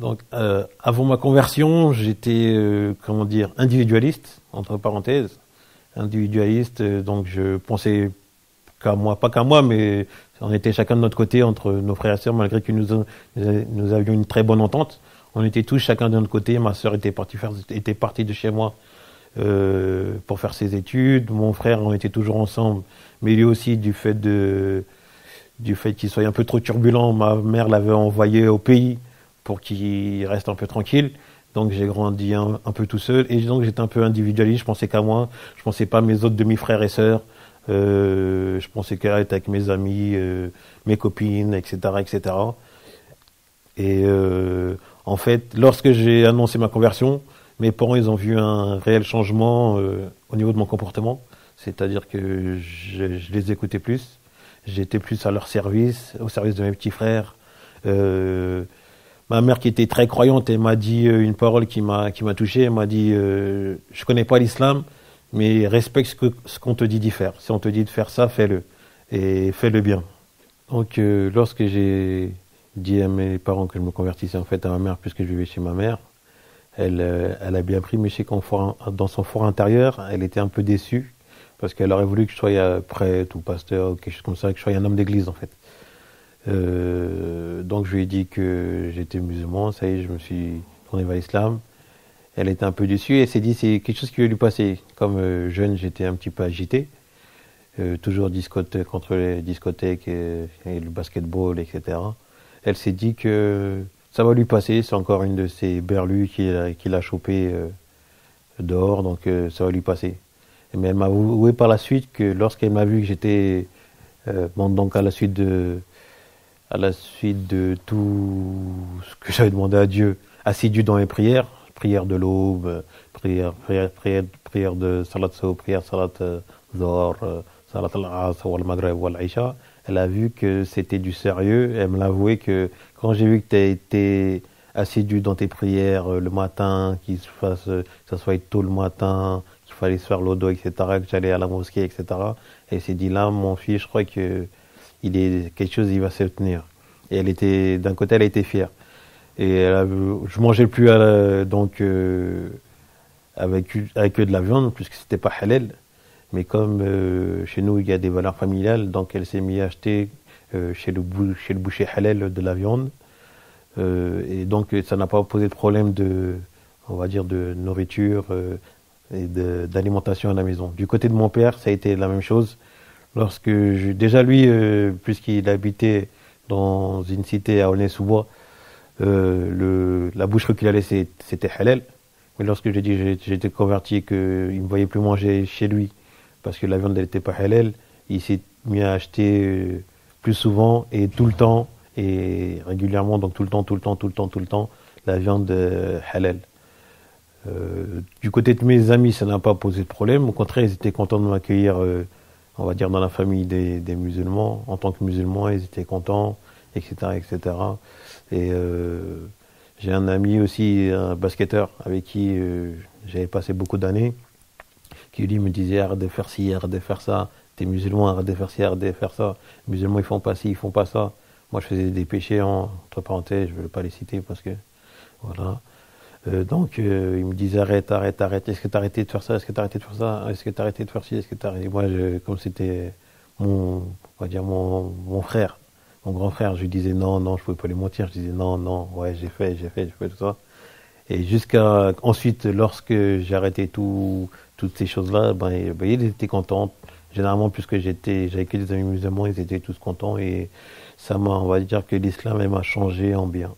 Donc, avant ma conversion, j'étais, comment dire, individualiste, entre parenthèses. Individualiste, donc je pensais qu'à moi, pas qu'à moi, mais on était chacun de notre côté entre nos frères et sœurs, malgré que nous avions une très bonne entente. On était tous chacun de notre côté. Ma sœur était partie de chez moi pour faire ses études. Mon frère, on était toujours ensemble, mais lui aussi, du fait qu'il soit un peu trop turbulent, ma mère l'avait envoyé au pays pour qu'il reste un peu tranquille. Donc j'ai grandi un peu tout seul et donc j'étais un peu individualiste. Je pensais qu'à moi, je pensais pas à mes autres demi-frères et sœurs. Je pensais qu'à être avec mes amis, mes copines, etc., etc. Et en fait, lorsque j'ai annoncé ma conversion, mes parents ils ont vu un réel changement au niveau de mon comportement. C'est-à-dire que je les écoutais plus, j'étais plus à leur service, au service de mes petits frères. Ma mère qui était très croyante, elle m'a dit une parole qui m'a touché. Elle m'a dit je connais pas l'islam, mais respecte ce qu'on te dit d'y faire. Si on te dit de faire ça, fais-le et fais-le bien. Donc lorsque j'ai dit à mes parents que je me convertissais en fait à ma mère puisque je vivais chez ma mère, elle a bien pris, mais je sais dans son fort intérieur, elle était un peu déçue parce qu'elle aurait voulu que je sois prêtre ou pasteur ou quelque chose comme ça, que je sois un homme d'église en fait. Donc je lui ai dit que j'étais musulman, ça y est, je me suis tourné vers l'islam. Elle était un peu déçue et elle s'est dit c'est quelque chose qui va lui passer. Comme jeune, j'étais un petit peu agité, toujours contre les discothèques et le basketball, etc. Elle s'est dit que ça va lui passer, c'est encore une de ces berlus qu'il a chopé dehors, donc ça va lui passer. Mais elle m'a avoué par la suite que lorsqu'elle m'a vu que j'étais, donc à la suite de tout ce que j'avais demandé à Dieu, assidu dans les prières de l'aube, prière de salat so, prière salat zohar, salat al-asr, wal maghrib, wal isha. Elle a vu que c'était du sérieux. Elle me l'a avoué que quand j'ai vu que tu as été assidu dans tes prières le matin, que ça soit tôt le matin, qu'il fallait se faire l'odo, etc., que j'allais à la mosquée, etc. Et elle s'est dit là, mon fils, je crois que quelque chose, il va se tenir. Et elle était, d'un côté, elle était fière. Et je mangeais plus avec de la viande, puisque c'était pas halal. Mais comme chez nous, il y a des valeurs familiales, donc elle s'est mise à acheter chez le boucher halal de la viande. Et donc, ça n'a pas posé de problème on va dire, de nourriture et d'alimentation à la maison. Du côté de mon père, ça a été la même chose. Déjà lui, puisqu'il habitait dans une cité à Aulnay-sous-Bois, la boucherie qu'il allait, c'était halal. Mais lorsque j'ai dit que j'étais converti, qu'il ne me voyait plus manger chez lui, parce que la viande n'était pas halal, il s'est mis à acheter plus souvent et tout le temps, et régulièrement, donc tout le temps, la viande halal. Du côté de mes amis, ça n'a pas posé de problème. Au contraire, ils étaient contents de m'accueillir, on va dire, dans la famille des musulmans. En tant que musulmans, ils étaient contents, etc., etc. Et j'ai un ami aussi, un basketteur, avec qui j'avais passé beaucoup d'années, qui lui me disait arrête de faire ci, arrête de faire ça, t'es musulman, arrête de faire ci, arrête de faire ça. Les musulmans, ils font pas ci, ils font pas ça. Moi, je faisais des péchés, entre parenthèses, je ne veux pas les citer parce que, voilà. Donc, il me disait arrête, est-ce que t'as arrêté de faire ça, est-ce que t'as arrêté de faire ça, est-ce que t'as arrêté de faire ci, est-ce que t'as arrêté. Moi, comme c'était on va dire mon frère, mon grand frère, je lui disais non, je pouvais pas lui mentir, je disais non, ouais, j'ai fait tout ça. Et jusqu'à ensuite, lorsque j'ai arrêté toutes ces choses-là, ils étaient contents. Généralement, puisque j'avais que des amis musulmans, ils étaient tous contents et on va dire que l'islam, elle m'a changé en bien.